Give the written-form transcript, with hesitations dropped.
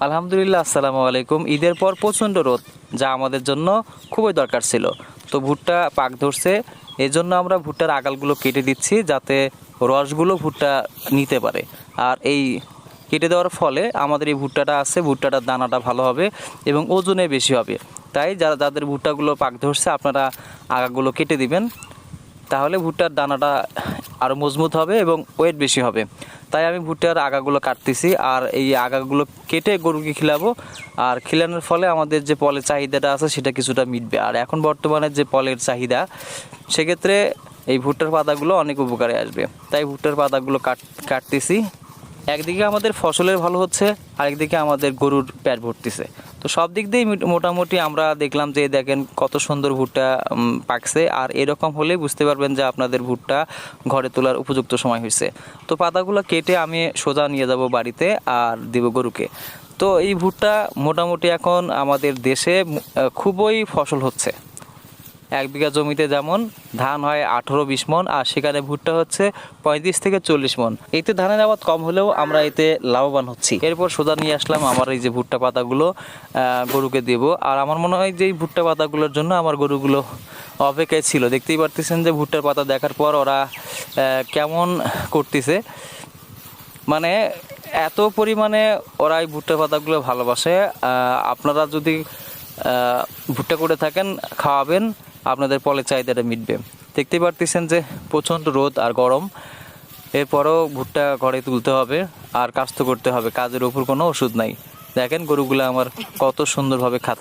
আলহামদুলিল্লাহ, আসসালামু আলাইকুম। ঈদের পর প্রচণ্ড রোদ, যা আমাদের জন্য খুবই দরকার ছিল। তো ভুট্টা পাক ধরছে, এই জন্য আমরা ভুট্টার আগালগুলো কেটে দিচ্ছি যাতে রসগুলো ভুট্টা নিতে পারে। আর এই কেটে দেওয়ার ফলে আমাদের এই ভুট্টাটা আছে, ভুট্টাটার দানাটা ভালো হবে এবং ওজনে বেশি হবে। তাই যাদের ভুট্টাগুলো পাক ধরছে আপনারা আগাগুলো কেটে দিবেন, তাহলে ভুট্টার দানাটা আরও মজবুত হবে এবং ওয়েট বেশি হবে। তাই আমি ভুট্টার আগাগুলো কাটতেছি, আর এই আগাগুলো কেটে গরুকে খিলাবো। আর খিলানোর ফলে আমাদের যে পলের চাহিদাটা আছে সেটা কিছুটা মিটবে। আর এখন বর্তমানে যে পলের চাহিদা, সেক্ষেত্রে এই ভুট্টার পাতাগুলো অনেক উপকারে আসবে। তাই ভুট্টার পাতাগুলো কাটতেছি। একদিকে আমাদের ফসলের ভালো হচ্ছে, আরেকদিকে আমাদের গরুর পেট ভরতেছে। তো সব দিক দিয়েই মোটামুটি আমরা দেখলাম যে দেখেন কত সুন্দর ভুট্টা পাকছে। আর এরকম হলেই বুঝতে পারবেন যে আপনাদের ভুট্টা ঘরে তোলার উপযুক্ত সময় হয়েছে। তো পাতাগুলো কেটে আমি সোজা নিয়ে যাব বাড়িতে আর দেব গরুকে। তো এই ভুট্টা মোটামুটি এখন আমাদের দেশে খুবই ফসল হচ্ছে। 1 বিঘা জমিতে যেমন ধান হয় 18-20 মণ, আর সেখানে ভুট্টা হচ্ছে 35 থেকে 40 মণ। এতে ধানের আবাদ কম হলেও আমরা এতে লাভবান হচ্ছি। এরপর সোজা নিয়ে আসলাম আমার এই যে ভুট্টা পাতাগুলো গরুকে দেব। আর আমার মনে হয় যে এই ভুট্টা পাতাগুলোর জন্য আমার গরুগুলো অপেক্ষায় ছিল। দেখতেই পারতেছেন যে ভুট্টার পাতা দেখার পর ওরা কেমন করতেছে, মানে এত পরিমাণে ওরা এই ভুট্টা পাতাগুলো ভালোবাসে। আপনারা যদি ভুট্টা করে থাকেন, খাওয়াবেন, আপনাদের পলের চাহিদাটা মিটবে। দেখতেই পারতেছেন যে প্রচণ্ড রোদ আর গরম, এরপরও ভুট্টা ঘরে তুলতে হবে আর কাজ তো করতে হবে, কাজের ওপর কোনো ওষুধ নাই। দেখেন গরুগুলো আমার কত সুন্দরভাবে খাচ্ছে।